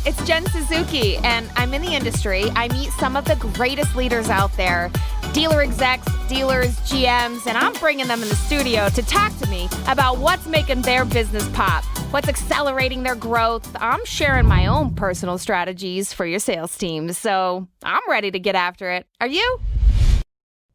it's Jen Suzuki, and I'm in the industry. I meet some of the greatest leaders out there, dealer execs, dealers, GMs, and I'm bringing them in the studio to talk to me about what's making their business pop, what's accelerating their growth. I'm sharing my own personal strategies for your sales teams, so I'm ready to get after it. Are you?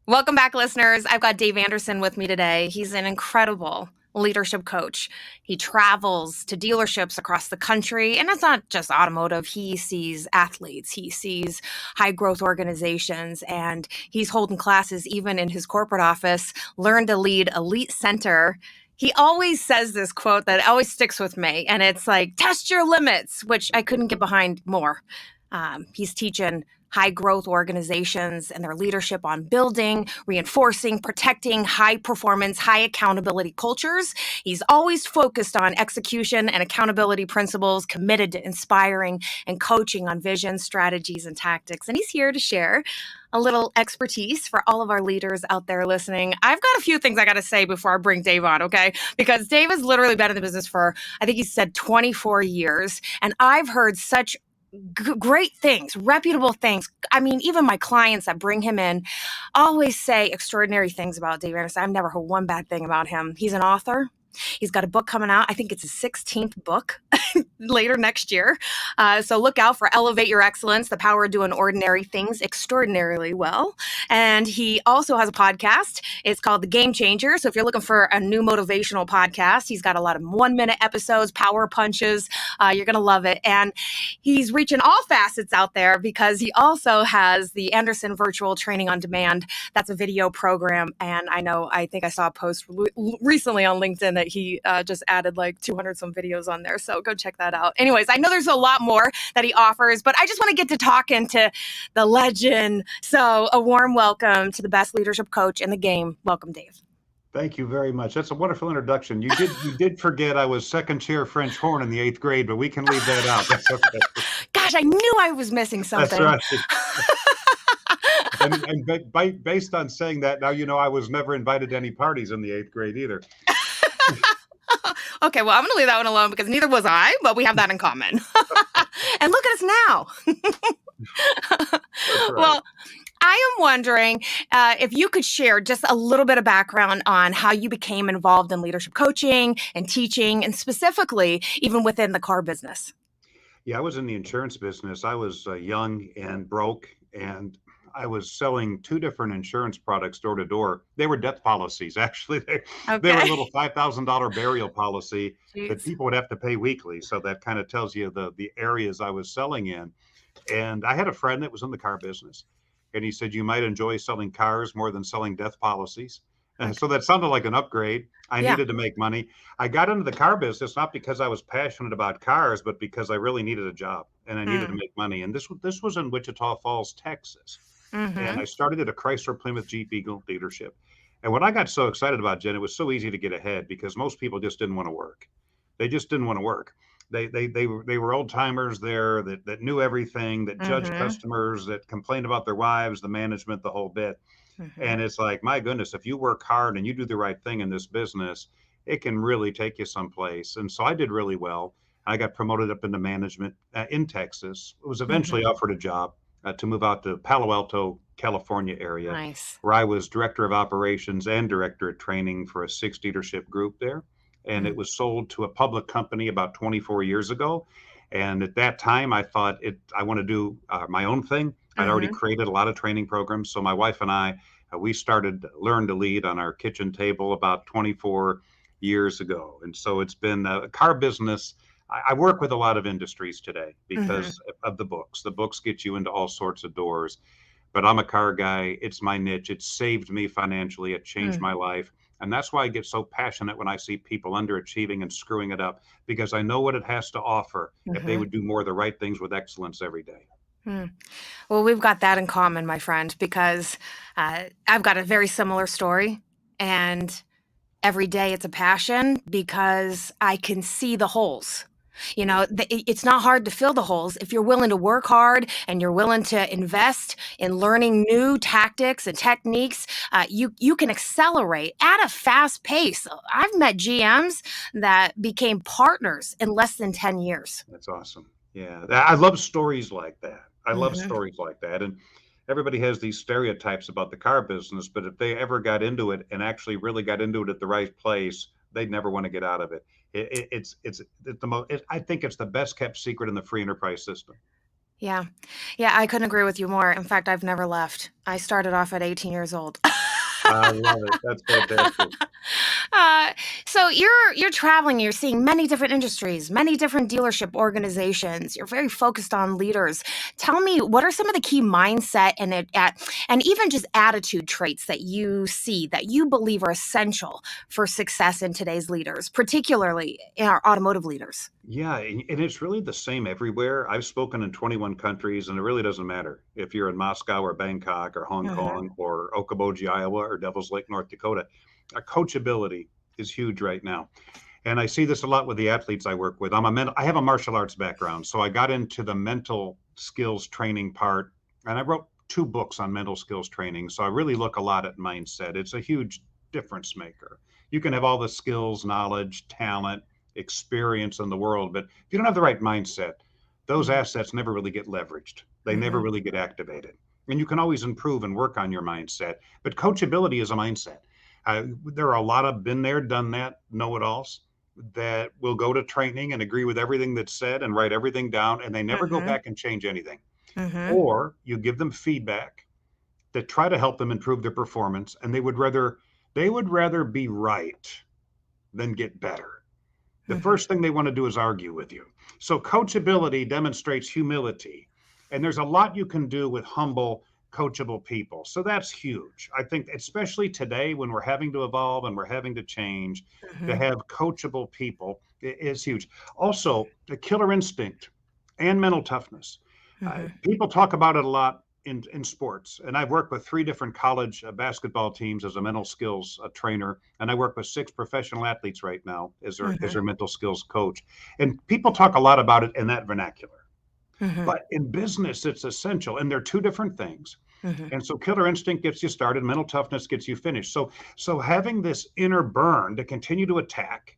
Welcome back, listeners. I've got Dave Anderson with me today. He's an incredible leadership coach. He travels to dealerships across the country, and it's not just automotive. He sees athletes, he sees high growth organizations, and he's holding classes even in his corporate office. Learn to Lead Elite Center. He always says this quote that always sticks with me, and it's like, test your limits, which I couldn't get behind more. He's teaching high growth organizations and their leadership on building, reinforcing, protecting high performance, high accountability cultures. He's always focused on execution and accountability principles, committed to inspiring and coaching on vision, strategies, and tactics. And he's here to share a little expertise for all of our leaders out there listening. I've got a few things I got to say before I bring Dave on, okay? Because Dave has literally been in the business for, I think he said 24 years. And I've heard such great things, reputable things. I mean, even my clients that bring him in always say extraordinary things about Dave Anderson. I've never heard one bad thing about him. He's an author. He's got a book coming out. I think it's his 16th book later next year. So look out for Elevate Your Excellence, the power of doing ordinary things extraordinarily well. And he also has a podcast. It's called The Game Changer. So if you're looking for a new motivational podcast, he's got a lot of 1-minute episodes, power punches. You're going to love it. And he's reaching all facets out there because he also has the Anderson Virtual Training on Demand. That's a video program. And I think I saw a post recently on LinkedIn that he just added like 200 some videos on there. So go check that out. Anyways, I know there's a lot more that he offers, but I just want to get to talking to the legend. So a warm welcome to the best leadership coach in the game. Welcome, Dave. Thank you very much. That's a wonderful introduction. You did forget I was second chair French horn in the 8th grade, but we can leave that out. That's okay. Gosh, I knew I was missing something. That's right. and based on saying that, now you know I was never invited to any parties in the 8th grade either. Okay, well, I'm going to leave that one alone because neither was I, but we have that in common. And look at us now. Right. Well, I am wondering if you could share just a little bit of background on how you became involved in leadership coaching and teaching, and specifically even within the car business. Yeah, I was in the insurance business. I was young and broke, and I was selling 2 different insurance products door to door. They were death policies, actually. They were a little $5,000 burial policy that people would have to pay weekly. So that kind of tells you the areas I was selling in. And I had a friend that was in the car business, and he said, you might enjoy selling cars more than selling death policies. And so that sounded like an upgrade. I needed to make money. I got into the car business not because I was passionate about cars, but because I really needed a job and I needed to make money. And this was in Wichita Falls, Texas. Mm-hmm. And I started at a Chrysler Plymouth Jeep Eagle dealership. And what I got so excited about, Jen, it was so easy to get ahead because most people just didn't want to work. They just didn't want to work. They were old timers there that knew everything, that judged customers, that complained about their wives, the management, the whole bit. Mm-hmm. And it's like, my goodness, if you work hard and you do the right thing in this business, it can really take you someplace. And so I did really well. I got promoted up into management in Texas. I was eventually offered a job to move out to Palo Alto, California area, where I was director of operations and director of training for a 6 dealership group there. And it was sold to a public company about 24 years ago. And at that time, I thought I want to do my own thing. I'd already created a lot of training programs. So my wife and I, we started Learn to Lead on our kitchen table about 24 years ago. And so it's been a car business. I work with a lot of industries today because of the books. The books get you into all sorts of doors. But I'm a car guy. It's my niche. It saved me financially. It changed my life. And that's why I get so passionate when I see people underachieving and screwing it up, because I know what it has to offer if they would do more of the right things with excellence every day. Well, we've got that in common, my friend, because I've got a very similar story. And every day it's a passion because I can see the holes. You know, it's not hard to fill the holes if you're willing to work hard and you're willing to invest in learning new tactics and techniques. You can accelerate at a fast pace. I've met GMs that became partners in less than 10 years. That's awesome. Yeah, I love stories like that. I love Hmm. stories like that. And everybody has these stereotypes about the car business, but if they ever got into it and actually really got into it at the right place, they'd never want to get out of it. It's the most. I think it's the best kept secret in the free enterprise system. Yeah. Yeah, I couldn't agree with you more. In fact, I've never left. I started off at 18 years old. I love it. That's fantastic. Uh, so you're traveling, you're seeing many different industries, many different dealership organizations. You're very focused on leaders. Tell me, what are some of the key mindset and even just attitude traits that you see that you believe are essential for success in today's leaders, particularly in our automotive leaders? Yeah, and it's really the same everywhere. I've spoken in 21 countries, and it really doesn't matter if you're in Moscow or Bangkok or Hong Hmm. Kong or Okoboji, Iowa, or Devils Lake, North Dakota. Coachability is huge right now. And I see this a lot with the athletes I work with. I have a martial arts background, so I got into the mental skills training part, and I wrote 2 books on mental skills training. So I really look a lot at mindset. It's a huge difference maker. You can have all the skills, knowledge, talent, experience in the world, but if you don't have the right mindset, those Hmm. assets never really get leveraged. They never Hmm. really get activated. And you can always improve and work on your mindset, but coachability is a mindset. There are a lot of been there, done that, know it alls that will go to training and agree with everything that's said and write everything down, and they never go Hmm. back and change anything. Hmm. Or you give them feedback that try to help them improve their performance, and they would rather be right than get better. The Hmm. first thing they want to do is argue with you. So coachability demonstrates humility. And there's a lot you can do with humble, coachable people. So that's huge. I think, especially today when we're having to evolve and we're having to change, to Hmm. have coachable people is huge. Also, the killer instinct and mental toughness. Hmm. People talk about it a lot in sports. And I've worked with 3 different college basketball teams as a mental skills trainer, and I work with 6 professional athletes right now as Hmm. their mental skills coach. And people talk a lot about it in that vernacular. Hmm. But in business, it's essential, and they're 2 different things. Hmm. And so killer instinct gets you started, mental toughness gets you finished. So having this inner burn to continue to attack,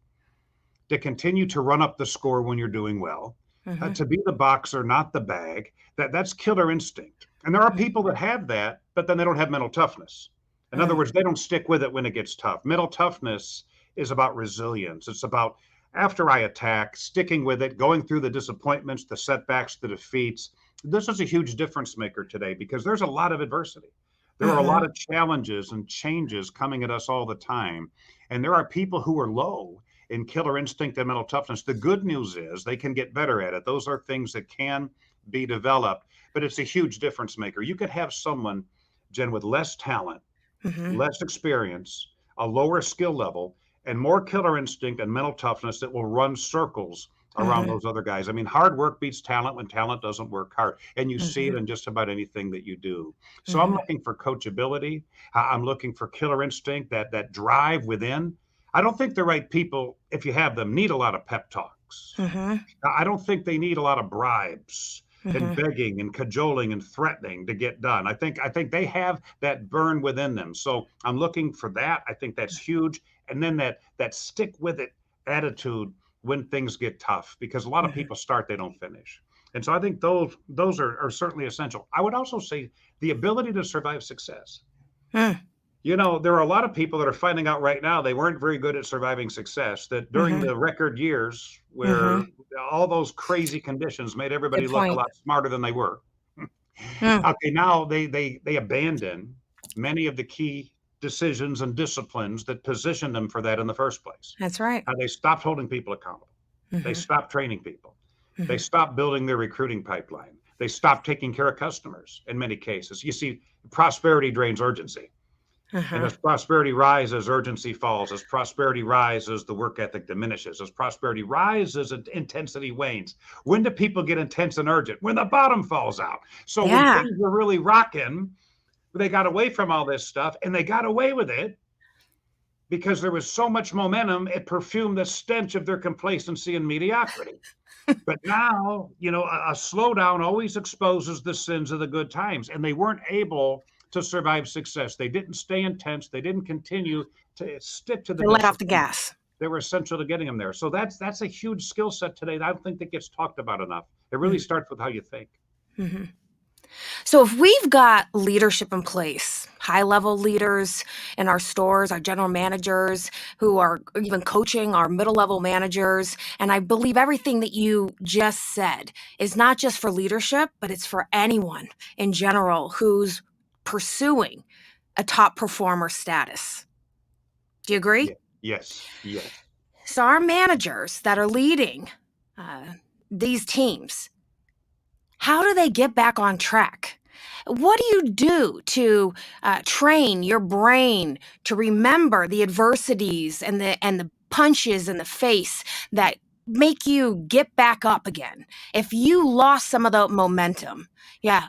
to continue to run up the score when you're doing well, Hmm. to be the boxer, not the bag. That's killer instinct. And there are people that have that, but then they don't have mental toughness. In other Hmm. words, they don't stick with it when it gets tough. Mental toughness is about resilience. It's about after I attack, sticking with it, going through the disappointments, the setbacks, the defeats. This is a huge difference maker today because there's a lot of adversity. There are a Hmm. lot of challenges and changes coming at us all the time. And there are people who are low in killer instinct and mental toughness. The good news is they can get better at it. Those are things that can be developed, but it's a huge difference maker. You could have someone, Jen, with less talent, Hmm. less experience, a lower skill level, and more killer instinct and mental toughness that will run circles around Hmm. those other guys. I mean, hard work beats talent when talent doesn't work hard. And you see it Hmm. in just about anything that you do. So I'm Hmm. looking for coachability. I'm looking for killer instinct, that drive within. I don't think the right people, if you have them, need a lot of pep talks. Hmm. I don't think they need a lot of bribes and Hmm. begging and cajoling and threatening to get done. I think they have that burn within them. So I'm looking for that. I think that's huge. And then that stick with it attitude when things get tough, because a lot of Hmm. people start, they don't finish. And so I think those are certainly essential. I would also say the ability to survive success. There are a lot of people that are finding out right now they weren't very good at surviving success, that during Hmm. the record years where Hmm. all those crazy conditions made Good everybody look a point. lot smarter than they were. Mm, Okay, now they abandon many of the key decisions and disciplines that positioned them for that in the first place. that's right. They stopped holding people accountable. They Hmm. stopped training people. They Hmm. stopped building their recruiting pipeline. They stopped taking care of customers in many cases. You see, prosperity drains urgency. And Uh-huh. as prosperity rises, urgency falls. As prosperity rises, the work ethic diminishes. As prosperity rises, intensity wanes. When do people get intense and urgent? When the bottom falls out. So when Yeah. things were really rocking, they got away from all this stuff, and they got away with it because there was so much momentum, it perfumed the stench of their complacency and mediocrity. But now, a slowdown always exposes the sins of the good times, and they weren't able to survive success. They didn't stay intense. They didn't continue to stick to the They let off the discipline. gas. that were essential to getting them there. So that's a huge skill set today that I don't think that gets talked about enough. It really starts with how you think. Mm-hmm. So if we've got leadership in place, high level leaders in our stores, our general managers who are even coaching our middle level managers, and I believe everything that you just said is not just for leadership, but it's for anyone in general who's pursuing a top performer status. Do you agree? Yeah. Yes. Yes. So our managers that are leading uh, these teams, how do they get back on track? What do you do to train your brain to remember the adversities and the punches in the face that make you get back up again? If you lost some of the momentum, yeah,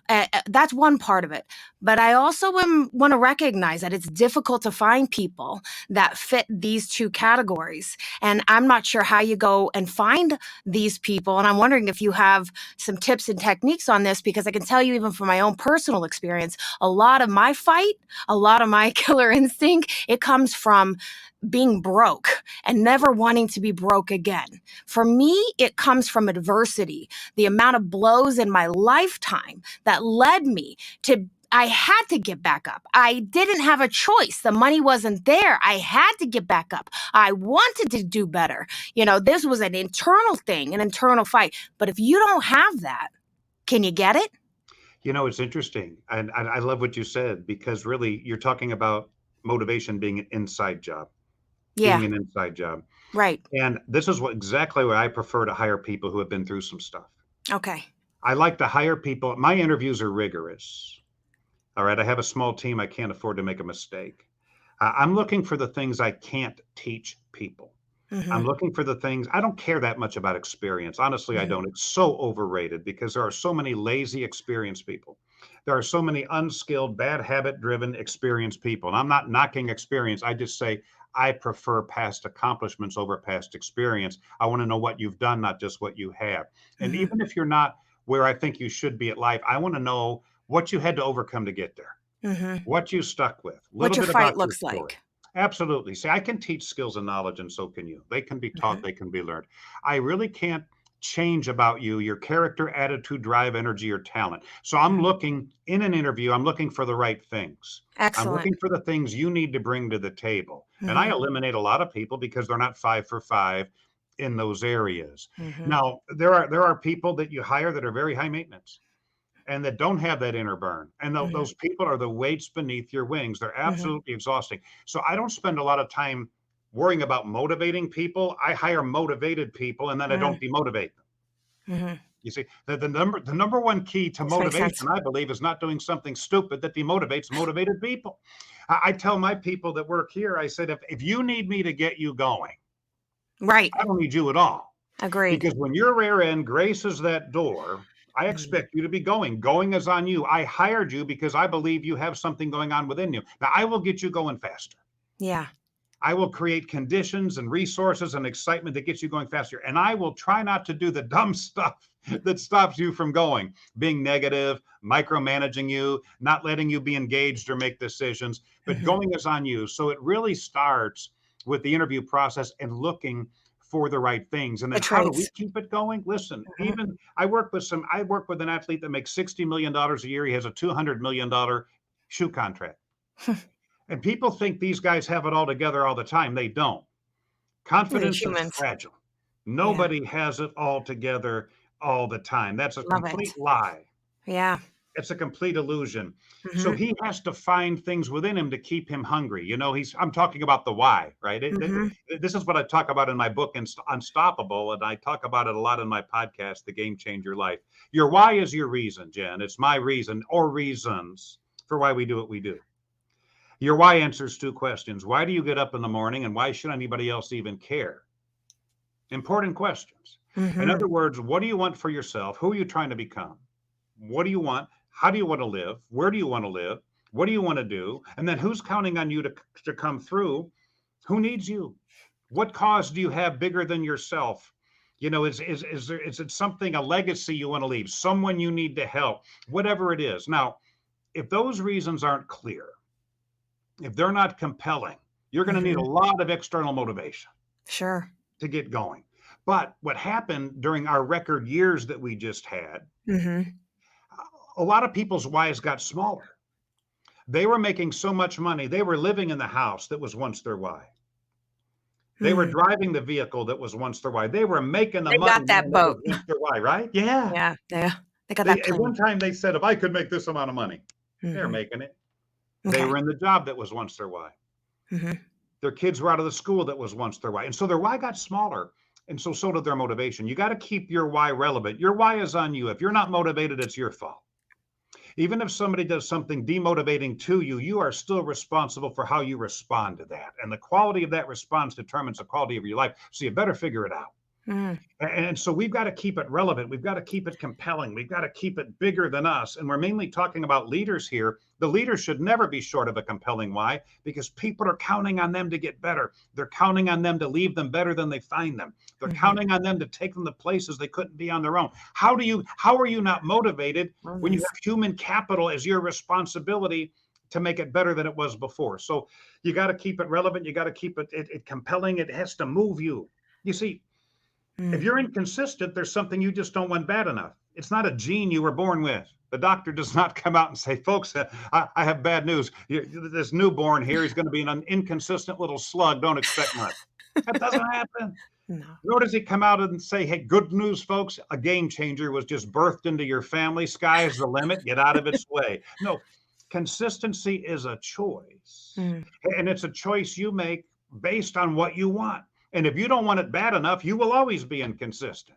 that's one part of it. But I also want to recognize that it's difficult to find people that fit these two categories. And I'm not sure how you go and find these people. And I'm wondering if you have some tips and techniques on this, because I can tell you, even from my own personal experience, a lot of my fight, a lot of my killer instinct, it comes from being broke and never wanting to be broke again. For me, it comes from adversity, the amount of blows in my lifetime that led me to. I had to get back up. I didn't have a choice. The money wasn't there. I had to get back up. I wanted to do better. This was an internal thing, an internal fight. But if you don't have that, can you get it? It's interesting. And I love what you said because really you're talking about motivation being an inside job, Yeah, being an inside job. right. And this is exactly why I prefer to hire people who have been through some stuff. Okay. I like to hire people. My interviews are rigorous. All right. I have a small team. I can't afford to make a mistake. I'm looking for the things I can't teach people. I'm Mm-hmm. looking for the things I don't care that much about experience. Honestly, I Mm-hmm. don't. It's so overrated because there are so many lazy experienced people. There are so many unskilled, bad habit driven experienced people. And I'm not knocking experience. I just say I prefer past accomplishments over past experience. I want to know what you've done, not just what you have. And Mm-hmm. even if you're not where I think you should be at life, I want to know what you had to overcome to get there, Mm-hmm. what you stuck with, a What little your bit fight about your looks story. like. Absolutely. See, I can teach skills and knowledge, and so can you. They can be taught, Mm-hmm. they can be learned. I really can't change about you, your character, attitude, drive, energy, or talent. So I'm Mm-hmm. looking in an interview, I'm looking for the right things. I'm Excellent. looking for the things you need to bring to the table. And I Mm-hmm. eliminate a lot of people because they're not 5 for 5 in those areas. Mm-hmm. Now, there are people that you hire that are very high maintenance and that don't have that inner burn. And Mm-hmm. those people are the weights beneath your wings. They're Mm-hmm. absolutely exhausting. So I don't spend a lot of time worrying about motivating people. I hire motivated people and then I don't demotivate them. Mm-hmm. You see, the number one key to This makes sense. motivation, I believe, is not doing something stupid that demotivates motivated people. I tell my people that work here, I said, if you need me to get you going, Right. I don't need you at all. Agreed. Because when your rear end graces that door, I Mm-hmm. expect you to be going. Going is on you. I hired you because I believe you have something going on within you. Now, I will get you going faster. Yeah. I will create conditions and resources and excitement that gets you going faster. And I will try not to do the dumb stuff that stops you from going, being negative, micromanaging you, not letting you be engaged or make decisions. But Mm-hmm. going is on you. So it really starts with the interview process and looking for the right things. And The then how do we traits. keep it going? Listen, Mm-hmm. even I work with an athlete that makes $60 million a year. He has a $200 million shoe contract. And people think these guys have it all together all the time. They don't. They're Confidence is humans. fragile. Yeah. Nobody has it all together all the time. That's a Love it. complete lie. Yeah. It's a complete illusion. So Mm-hmm. he has to find things within him to keep him hungry. I'm talking about the why, right? Mm-hmm. This is what I talk about in my book, Unstoppable. And I talk about it a lot in my podcast, The Game Changer Life. Your why is your reason, Jen. It's my reason or reasons for why we do what we do. Your why answers two questions. Why do you get up in the morning and why should anybody else even care? Important questions. In Mm-hmm. other words, what do you want for yourself? Who are you trying to become? What do you want? How do you want to live? Where do you want to live? What do you want to do? And then who's counting on you to come through? Who needs you? What cause do you have bigger than yourself? Is it something, a legacy you want to leave? Someone you need to help? Whatever it is. Now, if those reasons aren't clear, if they're not compelling, you're going to need a Mm-hmm. lot of external motivation. Sure. to get going. But what happened during our record years that we just had, Mm-hmm. a lot of people's whys got smaller. They were making so much money. They were living in the house that was once their why. They were Mm. driving the vehicle that was once their why. They were making the They money, got that man, that was boat. once their why, right? Yeah. Yeah, yeah. They got They that at one plane. time they said, if I could make this amount of money, they're Mm-hmm. making it. They Okay. were in the job that was once their why. Mm-hmm. Their kids were out of the school that was once their why. And so their why got smaller. And so did their motivation. You got to keep your why relevant. Your why is on you. If you're not motivated, it's your fault. Even if somebody does something demotivating to you, you are still responsible for how you respond to that. And the quality of that response determines the quality of your life. So you better figure it out. Mm. And so we've got to keep it relevant. We've got to keep it compelling. We've got to keep it bigger than us. And we're mainly talking about leaders here. The leaders should never be short of a compelling why, because people are counting on them to get better. They're counting on them to leave them better than they find them. They're Mm-hmm. counting on them to take them to places they couldn't be on their own. How are you not motivated when you have human capital as your responsibility to make it better than it was before? So you got to keep it relevant. You got to keep it compelling. It has to move you. You see, if you're inconsistent, there's something you just don't want bad enough. It's not a gene you were born with. The doctor does not come out and say, folks, I have bad news. This newborn here, he's going to be an inconsistent little slug. Don't expect much. That doesn't happen. No. Nor does he come out and say, hey, good news, folks, a game changer was just birthed into your family. Sky is the limit. Get out of its way. No, consistency is a choice. Mm. And it's a choice you make based on what you want. And if you don't want it bad enough, you will always be inconsistent.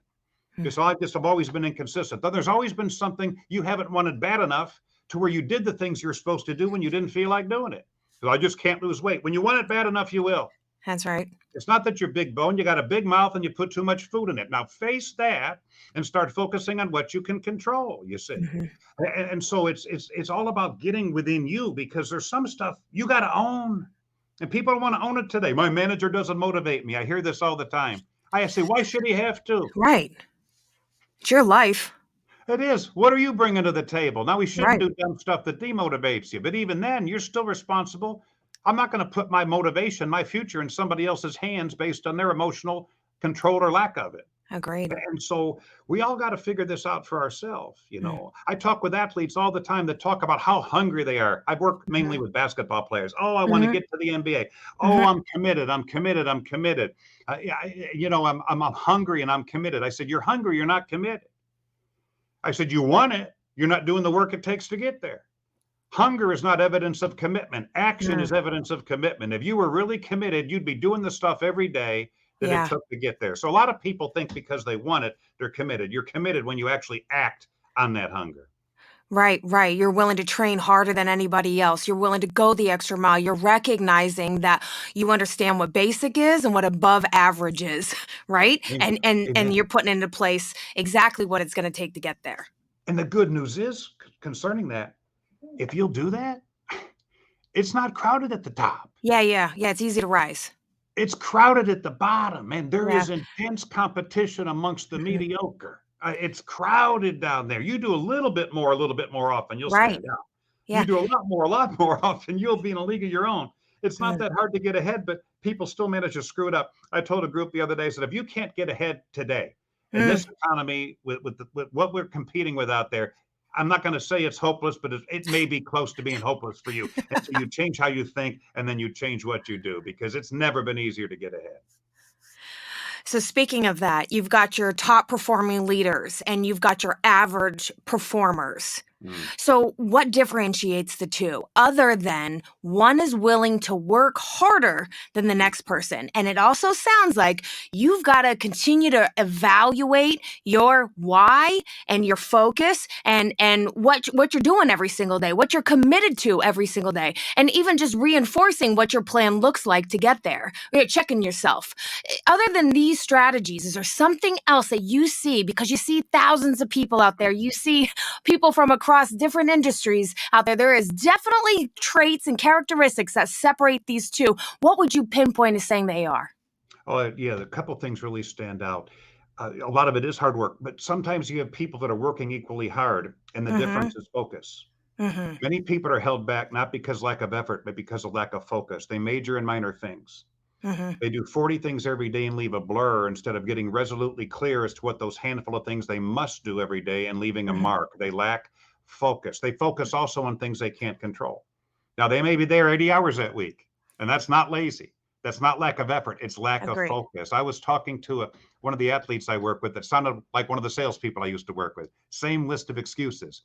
Mm. So I just have always been inconsistent. Then there's always been something you haven't wanted bad enough to where you did the things you're supposed to do when you didn't feel like doing it. So I just can't lose weight. When you want it bad enough, you will. That's right. It's not that you're big bone, you got a big mouth and you put too much food in it. Now face that and start focusing on what you can control, you see. Mm-hmm. And so it's all about getting within you, because there's some stuff you got to own. And people don't want to own it today. My manager doesn't motivate me. I hear this all the time. I say, why should he have to? Right. It's your life. It is. What are you bringing to the table? Now, we shouldn't Right. do dumb stuff that demotivates you. But even then, you're still responsible. I'm not going to put my motivation, my future in somebody else's hands based on their emotional control or lack of it. Agreed. And so we all got to figure this out for ourselves. Mm. I talk with athletes all the time that talk about how hungry they are. I've worked mainly with basketball players. Oh, I want to Mm-hmm. get to the NBA. Oh, Mm-hmm. I'm committed. I'm committed. I'm committed. I'm hungry and I'm committed. I said, you're hungry. You're not committed. I said, you want it. You're not doing the work it takes to get there. Hunger is not evidence of commitment. Action Mm. is evidence of commitment. If you were really committed, you'd be doing the stuff every day that it Yeah. took to get there. So a lot of people think because they want it, they're committed. You're committed when you actually act on that hunger. Right, right. You're willing to train harder than anybody else. You're willing to go the extra mile. You're recognizing that you understand what basic is and what above average is, right? Amen. And Amen. you're putting into place exactly what it's going to take to get there. And the good news is concerning that, if you'll do that, it's not crowded at the top. Yeah. It's easy to rise. It's crowded at the bottom, and there Yeah. is intense competition amongst the Mhm. mediocre. It's crowded down there. You do a little bit more often, you'll Right. stand out. You Yeah. do a lot more often, you'll be in a league of your own. It's not Mm. that hard to get ahead, but people still manage to screw it up. I told a group the other day, said, if you can't get ahead today in Mm. this economy with what we're competing with out there, I'm not going to say it's hopeless, but it may be close to being hopeless for you. And so you change how you think, and then you change what you do, because it's never been easier to get ahead. So speaking of that, you've got your top performing leaders and you've got your average performers. So what differentiates the two other than one is willing to work harder than the next person? And it also sounds like you've got to continue to evaluate your why and your focus and what you're doing every single day, what you're committed to every single day, and even just reinforcing what your plan looks like to get there. You're checking yourself. Other than these strategies, is there something else that you see, because you see thousands of people out there, you see people from across different industries out there. There is definitely traits and characteristics that separate these two. What would you pinpoint as saying they are? Oh, yeah, a couple things really stand out. A lot of it is hard work, but sometimes you have people that are working equally hard, and the Mm-hmm. difference is focus. Mm-hmm. Many people are held back not because lack of effort, but because of lack of focus. They major in minor things. Mhm. They do 40 things every day and leave a blur instead of getting resolutely clear as to what those handful of things they must do every day and leaving a Mhm. mark. They lack focus. They focus also on things they can't control. Now, they may be there 80 hours that week, and that's not lazy. That's not lack of effort. It's lack of Agree. focus. I was talking to one of the athletes I work with that sounded like one of the salespeople I used to work with. Same list of excuses.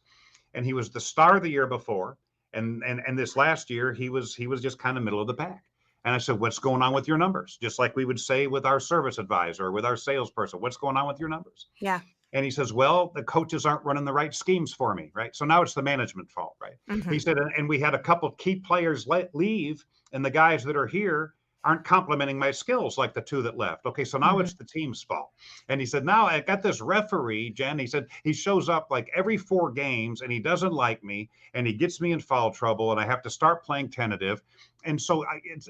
And he was the star of the year before. And this last year, he was just kind of middle of the pack. And I said, what's going on with your numbers? Just like we would say with our service advisor or with our salesperson, what's going on with your numbers? Yeah. And he says, well, the coaches aren't running the right schemes for me, right? So now it's the management fault, right? He Mhm. said, and we had a couple of key players leave, and the guys that are here aren't complimenting my skills like the two that left. Okay, so now Mhm. it's the team's fault. And he said, now I got this referee, Jen. He said, he shows up like every 4 games and he doesn't like me and he gets me in foul trouble and I have to start playing tentative. And so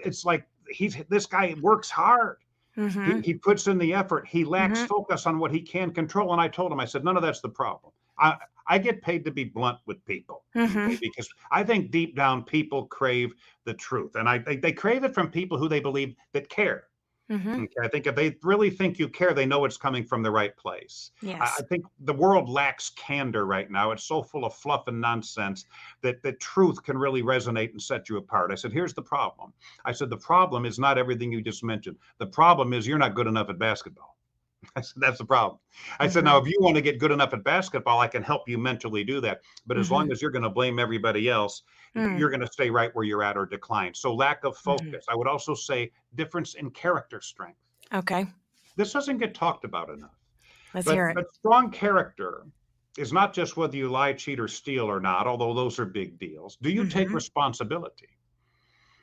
it's like this guy works hard. He, Mhm. he puts in the effort. He lacks Mhm. focus on what he can control. And I told him, I said, none of that's the problem. I get paid to be blunt with people, okay? Mhm. Because I think deep down people crave the truth, and they crave it from people who they believe that care. Mhm. Okay, I think if they really think you care, they know it's coming from the right place. I Yes. think the world lacks candor right now. It's so full of fluff and nonsense that the truth can really resonate and set you apart. I said, here's the problem. I said, the problem is not everything you just mentioned. The problem is you're not good enough at basketball. I said, that's the problem. I said, now, Mhm. if you want to get good enough at basketball, I can help you mentally do that. But as Mhm. long as you're going to blame everybody else, Mm. you're going to stay right where you're at or decline. So, lack of Mhm. focus. I would also say difference in character strength. Okay. This doesn't get talked about enough. Let's hear But it. but strong character is not just whether you lie, cheat, or steal or not, although those are big deals. Do you take Mhm. responsibility?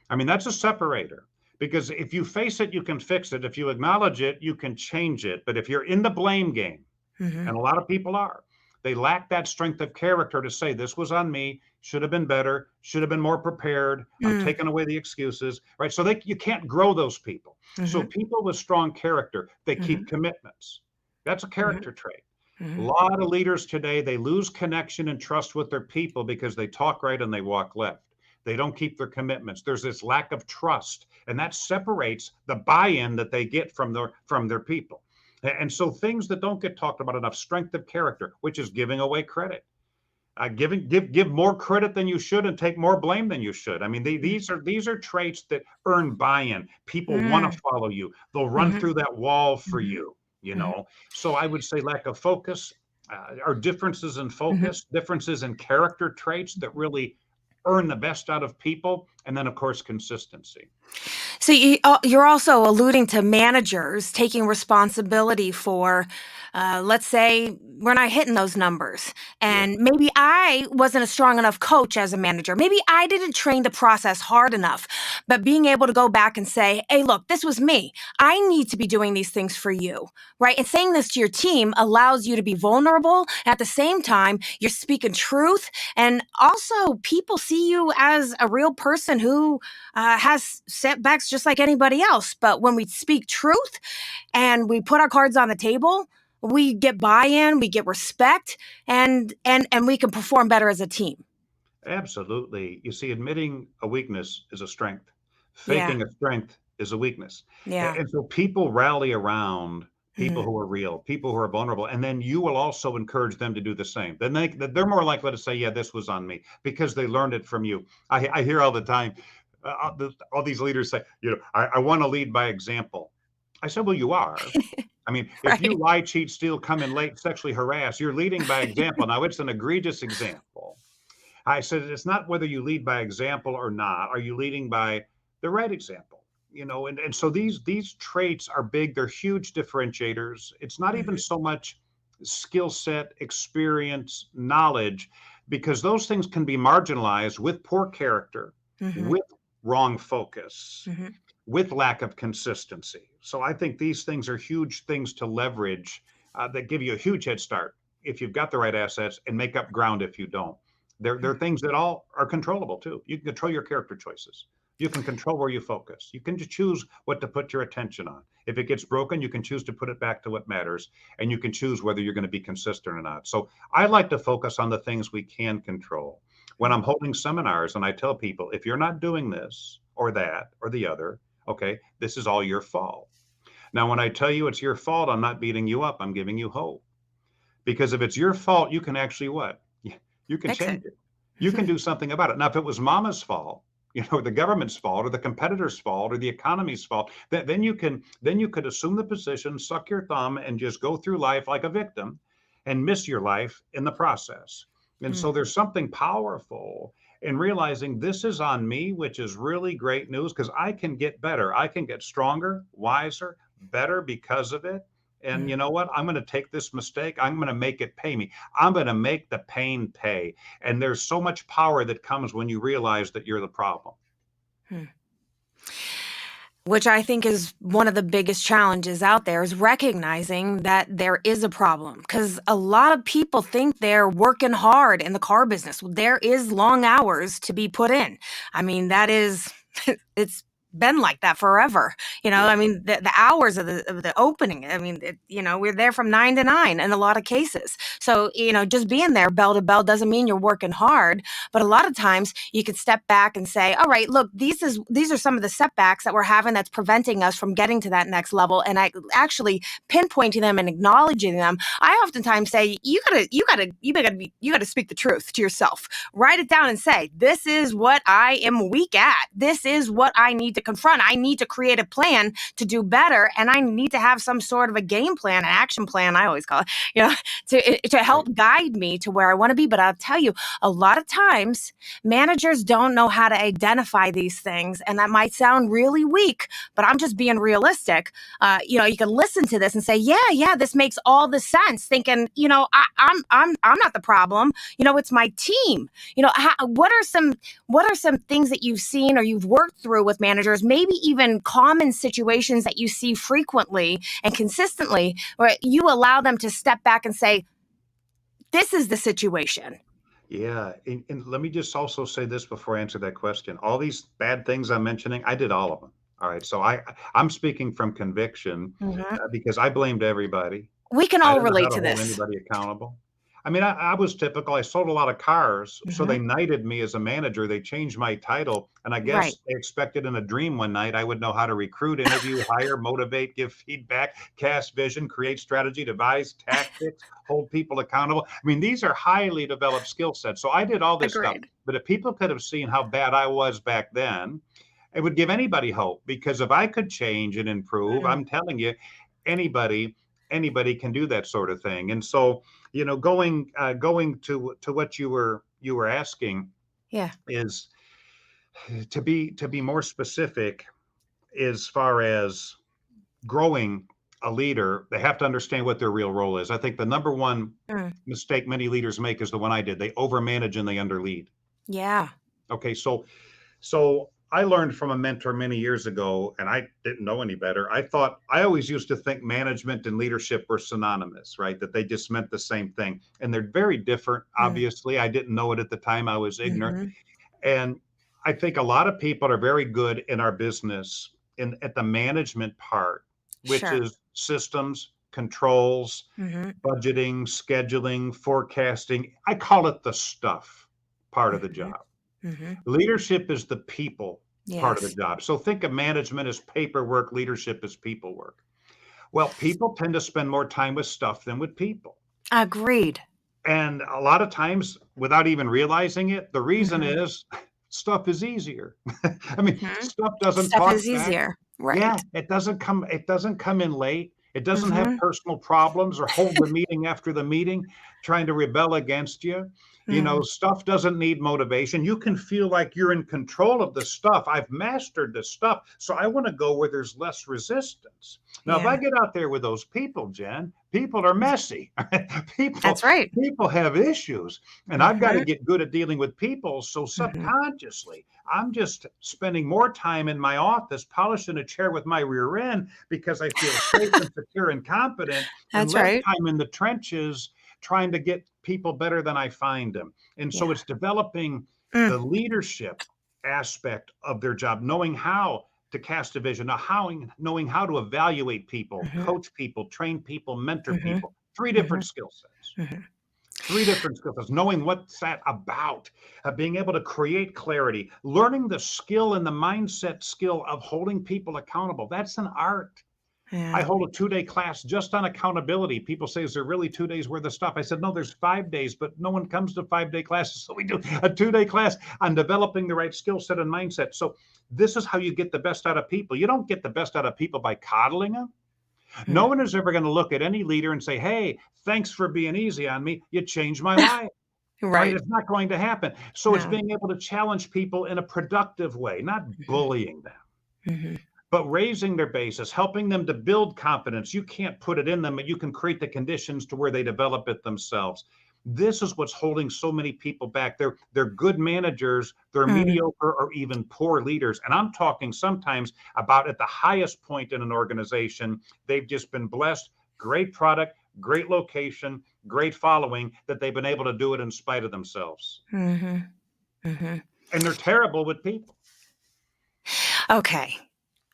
I mean, that's a separator. Because if you face it, you can fix it. If you acknowledge it, you can change it. But if you're in the blame game, Mhm. and a lot of people are, they lack that strength of character to say, this was on me, should have been better, should have been more prepared. I'm Mm. taking away the excuses, right? So you can't grow those people. So Mhm. people with strong character, they keep Mhm. commitments. That's a Mhm. character trait. A Mhm. lot of leaders today, they lose connection and trust with their people because they talk right and they walk left. They don't keep their commitments. There's this lack of trust, and that separates the buy-in that they get from their people. And so things that don't get talked about enough, strength of character, which is giving away credit. Give more credit than you should and take more blame than you should. I mean, these are traits that earn buy-in. People want Mm. to follow you. They'll run Mhm. through that wall for Mhm. you. You Mhm. know. So I would say lack of focus, or differences in Mhm. focus, differences in character traits that really earn the best out of people, and then of course consistency. So you're also alluding to managers taking responsibility for, let's say, we're not hitting those numbers, Yeah. and maybe I wasn't a strong enough coach as a manager. Maybe I didn't train the process hard enough. But being able to go back and say, "Hey, look, this was me. I need to be doing these things for you," right? And saying this to your team allows you to be vulnerable. At the same time, you're speaking truth, and also people see you as a real person who has setbacks just like anybody else. But when we speak truth and we put our cards on the table, we get buy-in, we get respect, and we can perform better as a team. Absolutely. You see, admitting a weakness is a strength. Yeah, Faking a strength is a weakness. yeah. And so people rally around people Mhm. who are real, people who are vulnerable, and then you will also encourage them to do the same. Then they're more likely to say, "Yeah, this was on me," because they learned it from you. I hear all the time, all these leaders say, "I want to lead by example." I said, "Well, you are." I mean, if you Right. lie, cheat, steal, come in late, sexually harass, you're leading by example. Now, it's an egregious example. I said, it's not whether you lead by example or not. Are you leading by the right example? And so these traits are big. They're huge differentiators. It's not even Mhm. so much skill set, experience, knowledge, because those things can be marginalized with poor character, Mhm. with wrong focus, Mhm. with lack of consistency. So I think these things are huge things to leverage, that give you a huge head start if you've got the right assets and make up ground if you don't. There are things that all are controllable too. You can control your character choices. You can control where you focus. You can just choose what to put your attention on. If it gets broken, you can choose to put it back to what matters, and you can choose whether you're going to be consistent or not. So I like to focus on the things we can control. When I'm holding seminars and I tell people, if you're not doing this or that or the other, Okay, this is all your fault. Now, when I tell you it's your fault, I'm not beating you up. I'm giving you hope. Because if it's your fault, you can actually what? You can Fix it. change it. You can do something about it. Now, if it was mama's fault, the government's fault or the competitor's fault or the economy's fault, then you could assume the position, suck your thumb, and just go through life like a victim and miss your life in the process. And Mm, so there's something powerful in realizing this is on me, which is really great news because I can get better. I can get stronger, wiser, better because of it. And mm, you know what? I'm going to take this mistake. I'm going to make it pay me. I'm going to make the pain pay. And there's so much power that comes when you realize that you're the problem. mm. Which I think is one of the biggest challenges out there is recognizing that there is a problem. Because a lot of people think they're working hard in the car business. Well, there is long hours to be put in. I mean, that is, it's been like that forever. I Yeah. mean, the hours of the opening, I mean, we're there from 9 to 9 in a lot of cases. So, just being there bell to bell doesn't mean you're working hard. But a lot of times you could step back and say, all right, look, these are some of the setbacks that we're having that's preventing us from getting to that next level. And I actually pinpointing them and acknowledging them. I oftentimes say, you gotta speak the truth to yourself. Write it down and say, this is what I am weak at. This is what I need to confront. I need to create a plan to do better. And I need to have some sort of a game plan, an action plan, I always call it, to Right. help guide me to where I want to be. But I'll tell you, a lot of times managers don't know how to identify these things. And that might sound really weak, but I'm just being realistic. You can listen to this and say, yeah, this makes all the sense. Thinking, I'm not the problem. It's my team. What are some things that you've seen or you've worked through with managers, maybe even common situations that you see frequently and consistently, where you allow them to step back and say, this is the situation. Yeah. And let me just also say this before I answer that question. All these bad things I'm mentioning, I did all of them. All right. So I'm speaking from conviction Mhm. because I blamed everybody. We can I all didn't know how relate to to hold this. anybody accountable. I mean, I was typical. I sold a lot of cars, so they Mhm. knighted me as a manager. They changed my title, and I Right. guess they expected in a dream one night I would know how to recruit, interview, hire, motivate, give feedback, cast vision, create strategy, devise tactics, hold people accountable. I mean, these are highly developed skill sets. So I did all this stuff. Agreed. But if people could have seen how bad I was back then, it would give anybody hope because if I could change and improve, Mm. I'm telling you, anybody anybody can do that sort of thing. And so, going to what you were asking Yeah. is to be more specific as far as growing a leader, they have to understand what their real role is. I think the number one Mm. mistake many leaders make is the one I did. They overmanage and they underlead. Yeah. Okay, so I learned from a mentor many years ago, and I didn't know any better. I always used to think management and leadership were synonymous, right? That they just meant the same thing. And they're very different, Mm. obviously. I didn't know it at the time, I was ignorant. Mhm. And I think a lot of people are very good in our business in at the management part, which Sure. is systems, controls, Mhm. budgeting, scheduling, forecasting. I call it the stuff part of the Mhm. job. Mhm. Leadership is the people part of the Yes. job. So think of management as paperwork, leadership as people work. Well, people tend to spend more time with stuff than with people. Agreed. And a lot of times, without even realizing it, the reason Mhm. is stuff is easier. I mean, Mhm. stuff doesn't Stuff talk is back. easier. Yeah, Right. it doesn't come in late. It doesn't have Mhm. personal problems or hold the meeting after the meeting trying to rebel against you. Mm. Stuff doesn't need motivation. You can feel like you're in control of the stuff. I've mastered this stuff. So I want to go where there's less resistance. Now, if I Yeah. get out there with those people, Jen, people are messy. people That's right. people have issues. And I've got to Mhm. get good at dealing with people. So Mhm. subconsciously, I'm just spending more time in my office polishing a chair with my rear end because I feel safe and secure and confident, and That's less right. time in the trenches trying to get people better than I find them. And so Yeah. it's developing Mm. the leadership aspect of their job, knowing how to cast a vision, knowing how to evaluate people, Mhm. coach people, train people, mentor Mhm. people. Three different Mhm. skill sets. Mhm. Three different skills, knowing what's that about, being able to create clarity, learning the skill and the mindset skill of holding people accountable. That's an art. I Yeah. hold a 2-day class just on accountability. People say, is there really 2 days worth of stuff? I said, no, there's 5 days, but no one comes to 5-day classes. So we do a 2-day class on developing the right skill set and mindset. So this is how you get the best out of people. You don't get the best out of people by coddling them. No Mm. one is ever going to look at any leader and say, hey, thanks for being easy on me. You changed my life. All right. Right. It's not going to happen. So it's No. being able to challenge people in a productive way, not bullying them, Hmm. but raising their basis, helping them to build confidence. You can't put it in them, but you can create the conditions to where they develop it themselves. This is what's holding so many people back. They're good managers, they're Hmm. mediocre or even poor leaders. And I'm talking sometimes about at the highest point in an organization, they've just been blessed, great product, great location, great following, that they've been able to do it in spite of themselves. Hmm. Hmm. And they're terrible with people. Okay.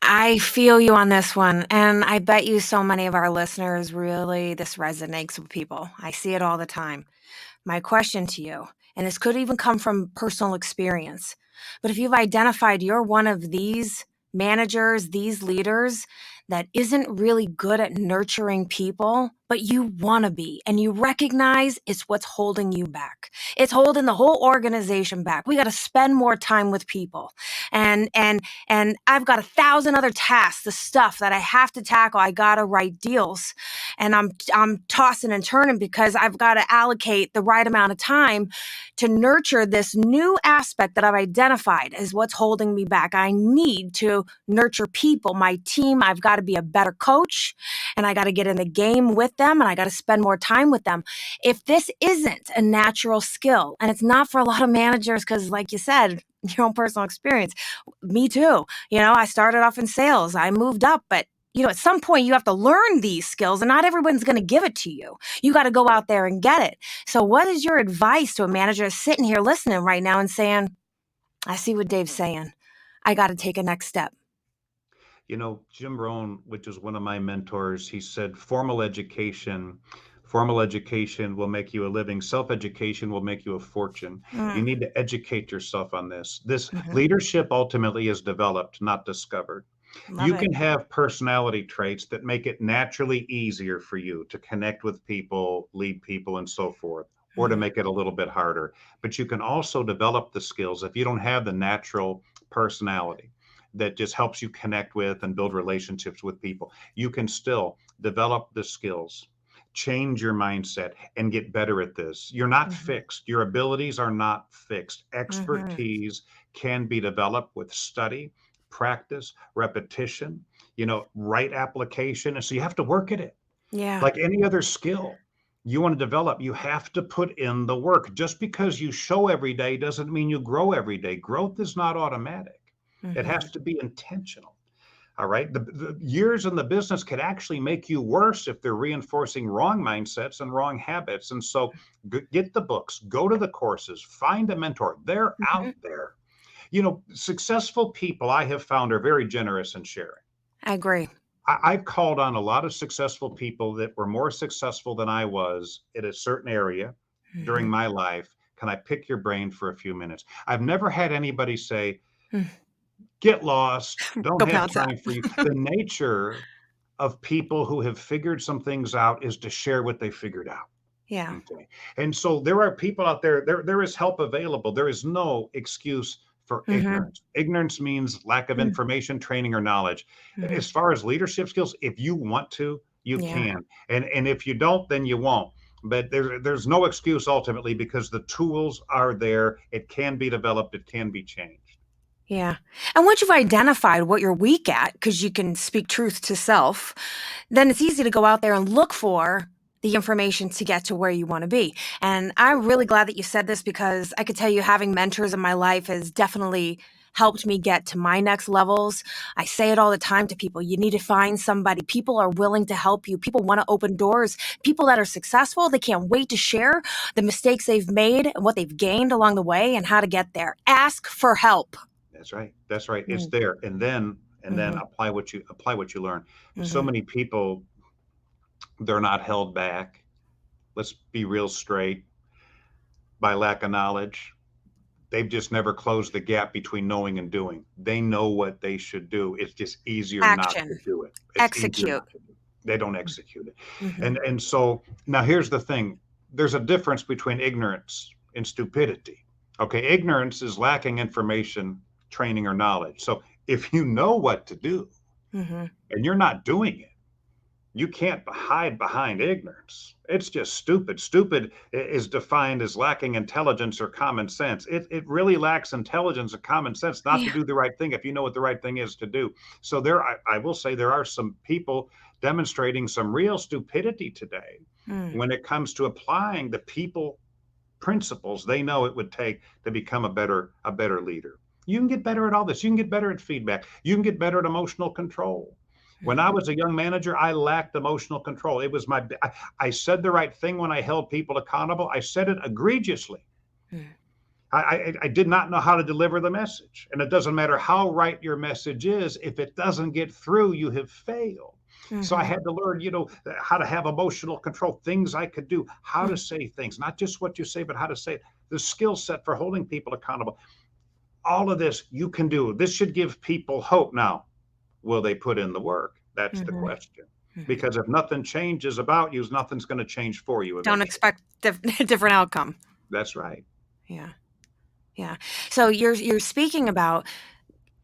I feel you on this one. And I bet you so many of our listeners really, this resonates with people. I see it all the time. My question to you, and this could even come from personal experience, but if you've identified you're one of these managers, these leaders that isn't really good at nurturing people, but you want to be, and you recognize it's what's holding you back. It's holding the whole organization back. We got to spend more time with people. And I've got 1,000 other tasks, the stuff that I have to tackle. I got to write deals, and I'm tossing and turning because I've got to allocate the right amount of time to nurture this new aspect that I've identified as what's holding me back. I need to nurture people, my team. I've got to be a better coach, and I got to get in the game with them, and I got to spend more time with them. If this isn't a natural skill, and it's not for a lot of managers, because like you said, your own personal experience, me too. I started off in sales, I moved up, but at some point you have to learn these skills and not everyone's going to give it to you. You got to go out there and get it. So what is your advice to a manager sitting here listening right now and saying, I see what Dave's saying. I got to take a next step. Jim Rohn, which is one of my mentors, he said, formal education will make you a living. Self-education will make you a fortune. You Mm, need to educate yourself on this. This mhm. leadership ultimately is developed, not discovered. Love You it. can have personality traits that make it naturally easier for you to connect with people, lead people, and so forth, or to Mhm, make it a little bit harder. But you can also develop the skills if you don't have the natural personality that just helps you connect with and build relationships with people. You can still develop the skills, change your mindset, and get better at this. You're not mhm, fixed. Your abilities are not fixed. mhm. Expertise can be developed with study, practice, repetition, right application. And so you have to work at it Yeah. like any other skill you want to develop. You have to put in the work. Just because you show every day doesn't mean you grow every day. Growth is not automatic, it Mhm, has to be intentional. All right. The years in the business could actually make you worse if they're reinforcing wrong mindsets and wrong habits. And so get the books, go to the courses, find a mentor. They're mhm. out there. Successful people I have found are very generous in sharing. I agree. I've called on a lot of successful people that were more successful than I was in a certain area during Mhm. my life. Can I pick your brain for a few minutes? I've never had anybody say, Mm. get lost, don't Go have pounce out. time for you. The nature of people who have figured some things out is to share what they figured out. Yeah. Okay. And so there are people out there, there is help available. There is no excuse for Mhm, ignorance. Ignorance means lack of mm, information, training, or knowledge. mhm. As far as leadership skills, if you want to, you Yeah. can. And if you don't, then you won't. But there's no excuse ultimately because the tools are there. It can be developed, it can be changed. Yeah. And once you've identified what you're weak at, because you can speak truth to self, then it's easy to go out there and look for the information to get to where you want to be. And I'm really glad that you said this because I could tell you having mentors in my life has definitely helped me get to my next levels. I say it all the time to people. You need to find somebody. People are willing to help you. People want to open doors. People that are successful, they can't wait to share the mistakes they've made and what they've gained along the way and how to get there. Ask for help. That's right. That's right. It's Mm, there. And then mhm, apply what you learn. So mhm, many people, they're not held back. Let's be real straight. by lack of knowledge. They've just never closed the gap between knowing and doing. They know what they should do. It's just easier not to Action. do it. It's easier Execute. not to do it. They don't execute it. Mm-hmm. And so now here's the thing. There's a difference between ignorance and stupidity. Okay, ignorance is lacking information, training, or knowledge. So if you know what to do Mm-hmm. and you're not doing it, you can't hide behind ignorance. It's just stupid. Stupid is defined as lacking intelligence or common sense. It really lacks intelligence or common sense not to Yeah. do the right thing if you know what the right thing is to do. So I will say there are some people demonstrating some real stupidity today Mm. when it comes to applying the people principles they know it would take to become a better leader. You can get better at all this. You can get better at feedback. You can get better at emotional control. When I Mm-hmm. was a young manager, I lacked emotional control. It was I said the right thing when I held people accountable. I said it egregiously. Mm. I did not know how to deliver the message. And it doesn't matter how right your message is, if it doesn't get through, you have failed. So I Mm-hmm. had to learn, how to have emotional control, things I could do, how to Mm. say things, not just what you say, but how to say it, the skill set for holding people accountable. All of this you can do. This should give people hope. Now, will they put in the work? That's the Mm-hmm. question. Mm-hmm. Because if nothing changes about you, nothing's going to change for you Don't eventually. expect different outcome. That's right. Yeah. Yeah. So you're speaking about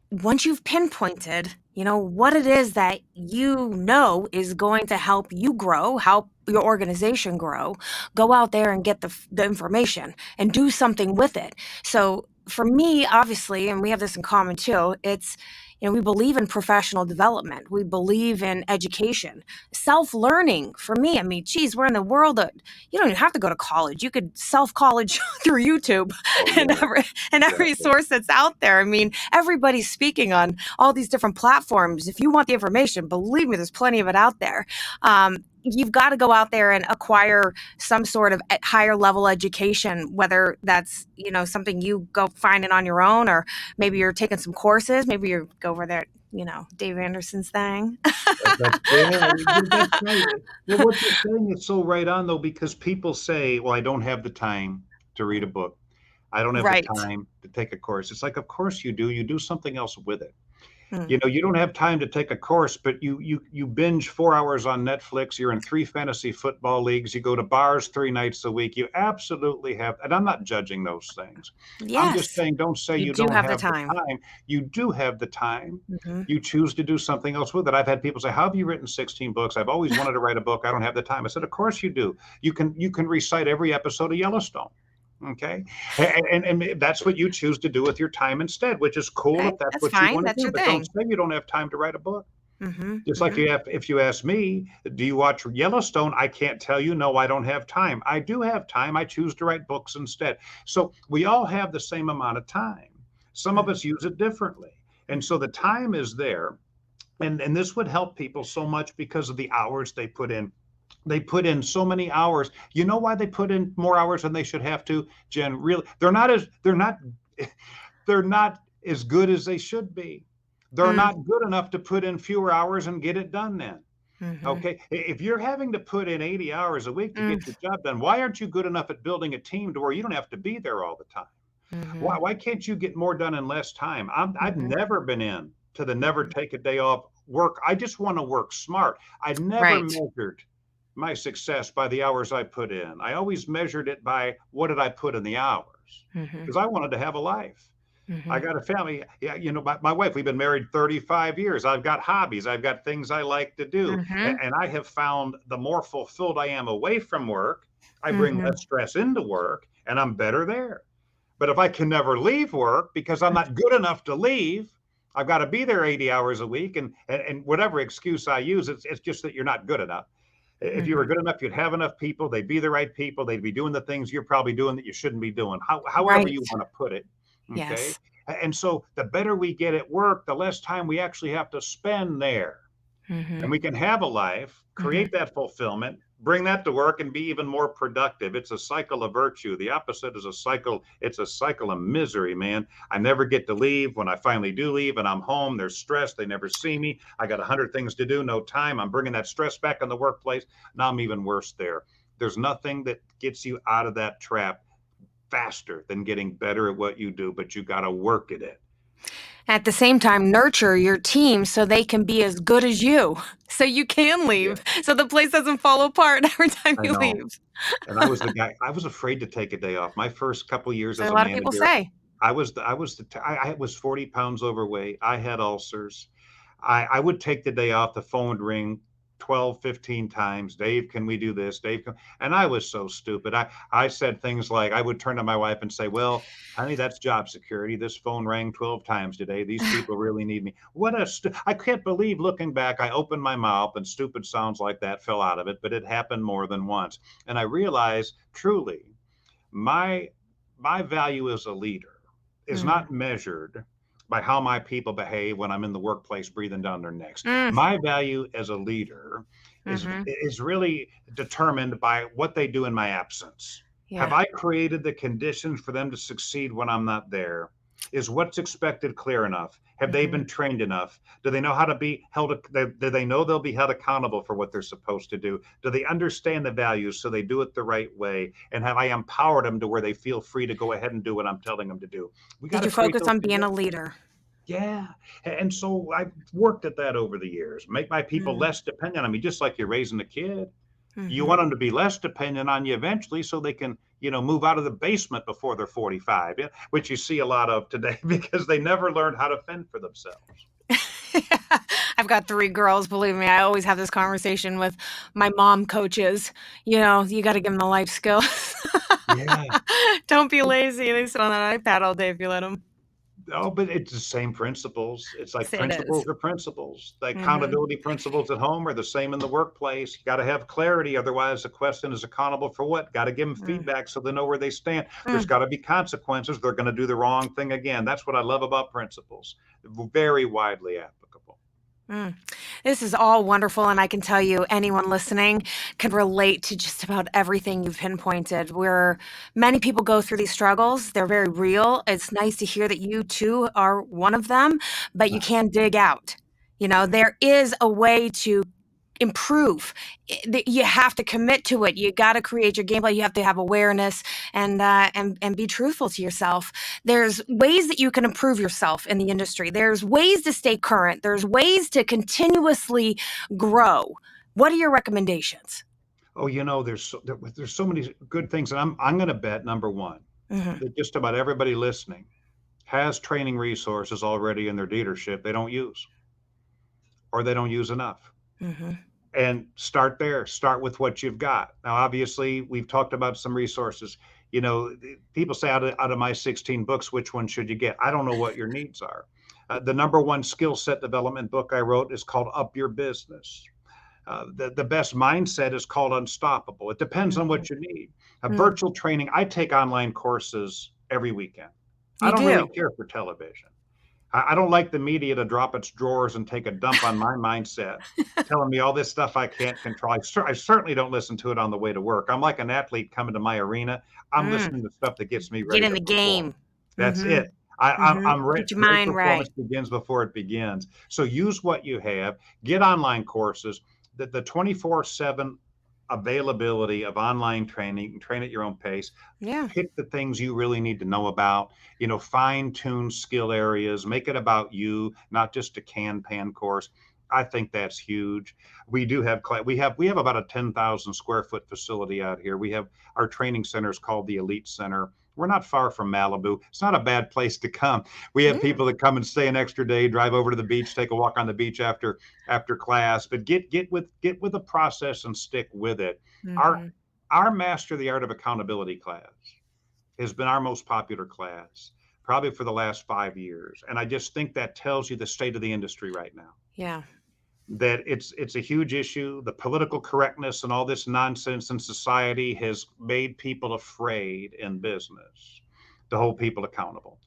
once you've pinpointed, what it is that is going to help you grow, help your organization grow, go out there and get the information and do something with it. So for me, obviously, and we have this in common too, it's, we believe in professional development. We believe in education, self-learning. For me, I mean, geez, we're in the world of, you don't even have to go to college. You could self-college through YouTube Oh, and yeah, every exactly. source that's out there. I mean, everybody's speaking on all these different platforms. If you want the information, believe me, there's plenty of it out there. You've got to go out there and acquire some sort of higher level education, whether that's, something you go find it on your own, or maybe you're taking some courses, maybe you go over there, Dave Anderson's thing. That's right. Well, what you're saying is so right on, though, because people say, well, I don't have the time to read a book. I don't have the Right. time to take a course. It's like, of course you do. You do something else with it. Mm. You don't have time to take a course, but you binge 4 hours on Netflix. You're in 3 fantasy football leagues. You go to bars 3 nights a week. You absolutely have, and I'm not judging those things. I'm just Yes, saying, don't say you you do don't have the have the time. time. You do have the time. Hmm. You choose to do something else with it. I've had people say, "How have you written 16 books? I've always wanted to write a book. I don't have the time." I said, "Of course you do. You can recite every episode of Yellowstone." Okay. And that's what you choose to do with your time instead, which is cool Okay, if that's that's what you fine. want to That's do. your But don't thing. say you don't have time to write a book. Hmm. Just like if you ask me, do you watch Yellowstone? I can't tell you, no, I don't have time. I do have time. I choose to write books instead. So we all have the same amount of time. Some of us use it differently. And so the time is there. And this would help people so much because of the hours they put in. They put in so many hours. You know why they put in more hours than they should have to, Jen? Really, they're not as good as they should be. They're Mm. not good enough to put in fewer hours and get it done then. Hmm. Okay. If you're having to put in 80 hours a week to Mm. get your job done, why aren't you good enough at building a team to where you don't have to be there all the time? Hmm. Why can't you get more done in less time? I've Hmm. never been in to the never take a day off work. I just want to work smart. I never Right. measured my success by the hours I put in. I always measured it by what did I put in the hours Hmm. because I wanted to have a life. I Hmm. got a family. Yeah, my wife, we've been married 35 years. I've got hobbies. I've got things I like to do. Hmm. And I have found the more fulfilled I am away from work, I bring Hmm. less stress into work and I'm better there. But if I can never leave work because I'm not good enough to leave, I've got to be there 80 hours a week. And whatever excuse I use, it's just that you're not good enough. If you were Hmm. good enough, you'd have enough people. They'd be the right people. They'd be doing the things you're probably doing that you shouldn't be doing, however Right. you want to put it. Okay. Yes. And so the better we get at work, the less time we actually have to spend there. Hmm. And we can have a life, Hmm. create that fulfillment, bring that to work and be even more productive. It's a cycle of virtue. The opposite is a cycle. It's a cycle of misery, man. I never get to leave. When I finally do leave and I'm home, there's stress. They never see me. I got 100 things to do, no time. I'm bringing that stress back in the workplace. Now I'm even worse there. There's nothing that gets you out of that trap faster than getting better at what you do, but you got to work at it. At the same time, nurture your team so they can be as good as you, so you can Yeah, leave, so the place doesn't fall apart every time I you know. leave. And I was the guy, I was afraid to take a day off. My first couple years So as a a lot of people manager, say. I was 40 pounds overweight. I had ulcers. I would take the day off. The phone would ring 12, 15 times. Dave, can we do this? Dave, and I was so stupid. I said things like, I would turn to my wife and say, well, honey, that's job security. This phone rang 12 times today. These people really need me. I can't believe looking back, I opened my mouth and stupid sounds like that fell out of it, but it happened more than once. And I realized truly my my value as a leader is Mm, not measured by how my people behave when I'm in the workplace breathing down their necks. mm, My value as a leader mhm. is really determined by what they do in my absence. Have Yeah. I created the conditions for them to succeed when I'm not there? Is what's expected clear enough? Have they Mhm. been trained enough? Do they know how to be held? Do they know they'll be held accountable for what they're supposed to do? Do they understand the values so they do it the right way? And have I empowered them to where they feel free to go ahead and do what I'm telling them to do? We got Did to you create focus those on being a conditions. leader? Yeah. And so I've worked at that over the years. Make my people Mm, less dependent on me, just like you're raising a kid. You mhm. want them to be less dependent on you eventually so they can, move out of the basement before they're 45, yeah, which you see a lot of today because they never learned how to fend for themselves. I've got 3 girls, believe me, I always have this conversation with my mom coaches, you gotta give them the life skills. Yeah. Don't be lazy, they sit on that iPad all day if you let them. Oh, but it's the same principles. It's like It is. principles are principles. The Mhm, accountability principles at home are the same in the workplace. You got to have clarity. Otherwise, the question is accountable for what? Got to give them mm, feedback so they know where they stand. There's mm. got to be consequences. They're going to do the wrong thing again. That's what I love about principles. Very widely applicable. Mm. This is all wonderful, and I can tell you anyone listening can relate to just about everything you've pinpointed. Where many people go through these struggles, they're very real. It's nice to hear that you too are one of them, but you Ah, can dig out. There is a way to improve. You have to commit to it. You got to create your game plan. You have to have awareness and be truthful to yourself. There's ways that you can improve yourself in the industry. There's ways to stay current. There's ways to continuously grow. What are your recommendations? oh, there's so many good things, and I'm going to bet number one Hmm. that just about everybody listening has training resources already in their dealership they don't use or they don't use enough. Hmm. And start there. Start with what you've got. Now, obviously, we've talked about some resources. People say out of my 16 books, which one should you get? I don't know what your needs are. The number one skill set development book I wrote is called Up Your Business. The best mindset is called Unstoppable. It depends on Hmm. what you need. A virtual training, I take online courses every weekend. I You don't really do. care for television. I don't like the media to drop its drawers and take a dump on my mindset, telling me all this stuff I can't control. I certainly don't listen to it on the way to work. I'm like an athlete coming to my arena. I'm Mm. listening to stuff that gets me Get ready in to the perform. game. That's Hmm. it. I'm ready. Get your Great mind right. performance begins before it begins. So use what you have. Get online courses. The 24/7 availability of online training. You can train at your own pace. Yeah. Pick the things you really need to know about, fine tune skill areas, make it about you, not just a pan course. I think that's huge. We do have we have about a 10,000 square foot facility out here. We have our training center is called the Elite Center. We're not far from Malibu. It's not a bad place to come. We have Mm. people that come and stay an extra day, drive over to the beach, take a walk on the beach after class. But get with the process and stick with it. Our Hmm. our Master the Art of Accountability class has been our most popular class probably for the last 5 years. And I just think that tells you the state of the industry right now. Yeah. That it's a huge issue. The political correctness and all this nonsense in society has made people afraid in business to hold people accountable.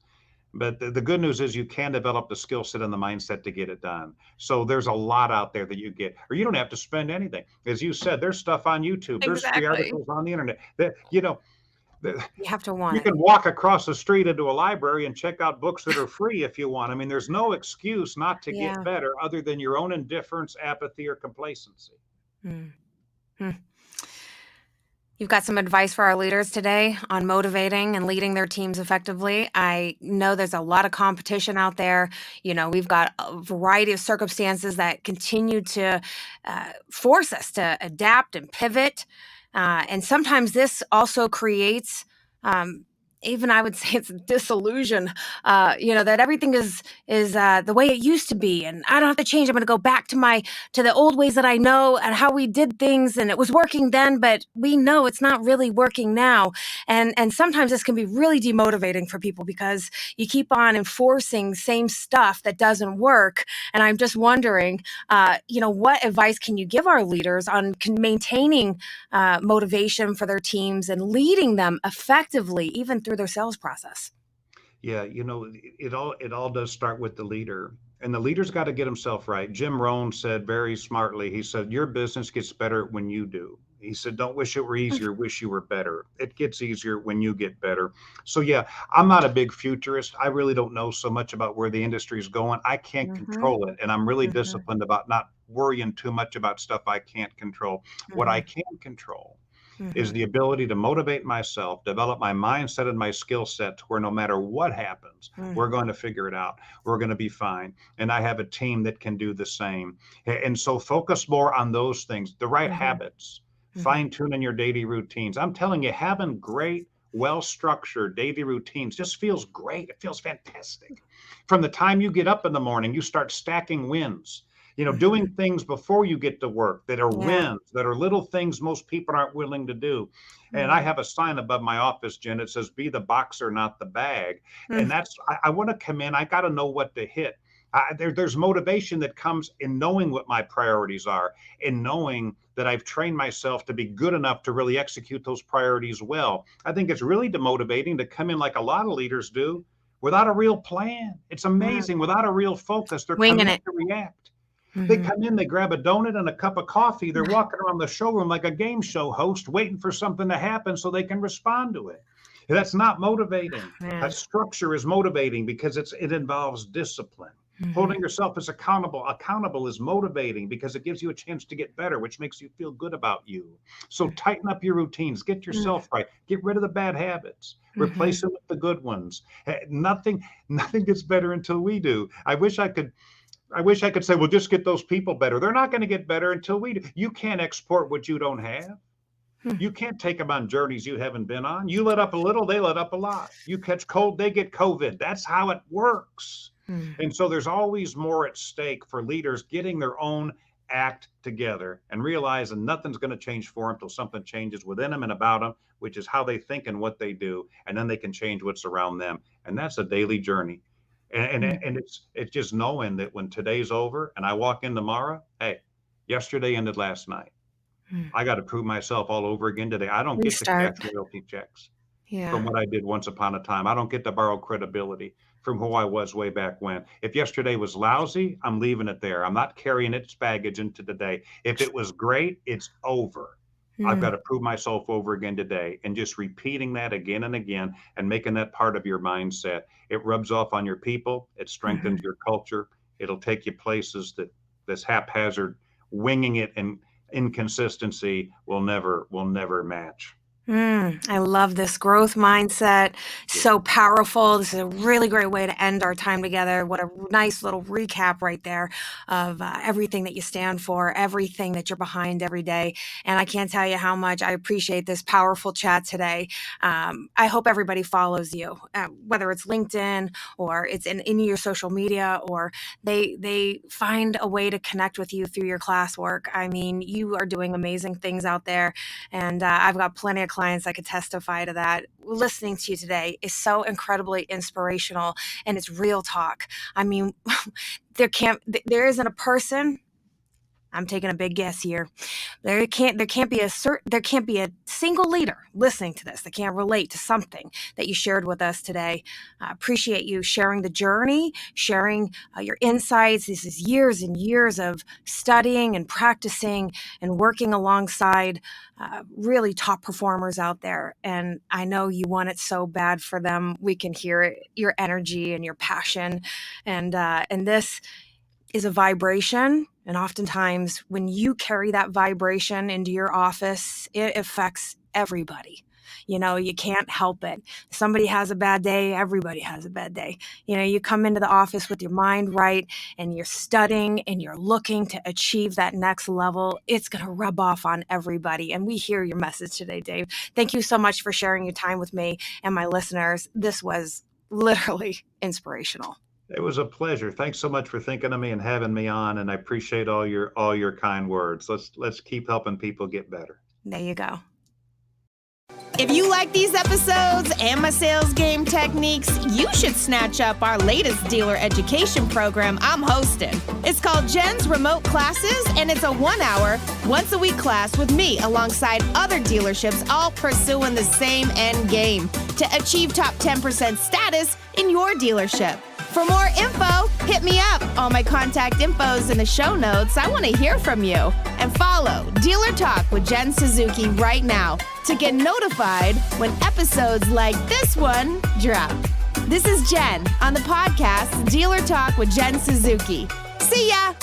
But the good news is you can develop the skill set and the mindset to get it done. So there's a lot out there that you get, or you don't have to spend anything. As you said, there's stuff on YouTube. There's free Exactly. articles on the internet. That You have to want you it. can walk across the street into a library and check out books that are free if you want. I mean, there's no excuse not to get Yeah. better other than your own indifference, apathy, or complacency. Mm. Hmm. You've got some advice for our leaders today on motivating and leading their teams effectively. I know there's a lot of competition out there. We've got a variety of circumstances that continue to force us to adapt and pivot. And sometimes this also creates, um, even I would say it's a disillusion, that everything is the way it used to be, and I don't have to change. I'm going to go back to the old ways that I know and how we did things, and it was working then, but we know it's not really working now. And sometimes this can be really demotivating for people because you keep on enforcing same stuff that doesn't work. And I'm just wondering, what advice can you give our leaders on maintaining motivation for their teams and leading them effectively, even through their sales process? Yeah, it all does start with the leader. And the leader's got to get himself right. Jim Rohn said very smartly, he said, your business gets better when you do. He said, don't wish it were easier, wish you were better. It gets easier when you get better. So yeah, I'm not a big futurist. I really don't know so much about where the industry is going. I can't Mm-hmm. control it. And I'm really Mm-hmm. disciplined about not worrying too much about stuff I can't control. What I can control is Mm-hmm. the ability to motivate myself, develop my mindset and my skill set to where no matter what happens, Mm-hmm. we're going to figure it out. We're going to be fine. And I have a team that can do the same. And so focus more on those things, the right Mm-hmm. habits, Mm-hmm. fine tuning your daily routines. I'm telling you, having great, well structured daily routines just feels great. It feels fantastic. From the time you get up in the morning, you start stacking wins, Mm-hmm. doing things before you get to work that are Yeah. wins, that are little things most people aren't willing to do. And I Mm-hmm. have a sign above my office, Jen. It says, be the boxer, not the bag. And I want to come in, I got to know what to hit. There's motivation that comes in knowing what my priorities are, in knowing that I've trained myself to be good enough to really execute those priorities well. I think it's really demotivating to come in like a lot of leaders do without a real plan. It's Mm-hmm. amazing. Without a real focus, they're Winging coming in it. to react. They Mm-hmm. come in, they grab a donut and a cup of coffee. They're walking around the showroom like a game show host, waiting for something to happen so they can respond to it. That's not motivating. That Man. structure is motivating because it involves discipline. Mm-hmm. Holding yourself as accountable is motivating because it gives you a chance to get better, which makes you feel good about you. So tighten up your routines, get yourself right, get rid of the bad habits, Mm-hmm. replace them with the good ones. Nothing gets better until we do. I wish I could say, well, just get those people better. They're not going to get better until we do. You can't export what you don't have. Mm-hmm. You can't take them on journeys you haven't been on. You let up a little, they let up a lot. You catch cold, they get COVID. That's how it works. And so there's always more at stake for leaders getting their own act together and realizing nothing's going to change for them until something changes within them and about them, which is how they think and what they do. And then they can change what's around them. And that's a daily journey. And it's just knowing that when today's over and I walk in tomorrow, hey, yesterday ended last night. Mm-hmm. I got to prove myself all over again today. I don't get to cash Restart. loyalty checks from Yeah. what I did once upon a time. I don't get to borrow credibility from who I was way back when. If yesterday was lousy, I'm leaving it there. I'm not carrying its baggage into today. If it was great, it's over. I've got Mm-hmm. to prove myself over again today, and just repeating that again and again and making that part of your mindset. It rubs off on your people. It strengthens your culture. It'll take you places that this haphazard winging it and inconsistency will never match. I love this growth mindset. Yeah. So powerful. This is a really great way to end our time together. What a nice little recap right there of everything that you stand for, everything that you're behind every day. And I can't tell you how much I appreciate this powerful chat today. I hope everybody follows you, whether it's LinkedIn or it's in any of your social media, or they find a way to connect with you through your classwork. I mean, you are doing amazing things out there, and I've got plenty of clients that could testify to that. Listening to you today is so incredibly inspirational, and it's real talk. I mean, there isn't a person. I'm taking a big guess here. There can't be a single leader listening to this that can't relate to something that you shared with us today. I appreciate you sharing the journey, sharing your insights. This is years and years of studying and practicing and working alongside really top performers out there. And I know you want it so bad for them. We can hear it, your energy and your passion, and this is a vibration. And oftentimes, when you carry that vibration into your office, it affects everybody. You can't help it. Somebody has a bad day. Everybody has a bad day. You come into the office with your mind right and you're studying and you're looking to achieve that next level. It's going to rub off on everybody. And we hear your message today, Dave. Thank you so much for sharing your time with me and my listeners. This was literally inspirational. It was a pleasure. Thanks so much for thinking of me and having me on. And I appreciate all your kind words. Let's keep helping people get better. There you go. If you like these episodes and my sales game techniques, you should snatch up our latest dealer education program I'm hosting. It's called Jen's Remote Classes, and it's a 1-hour, once-a-week class with me alongside other dealerships all pursuing the same end game to achieve top 10% status in your dealership. For more info, hit me up. All my contact info's in the show notes. I want to hear from you. And follow Dealer Talk with Jen Suzuki right now to get notified when episodes like this one drop. This is Jen on the podcast Dealer Talk with Jen Suzuki. See ya!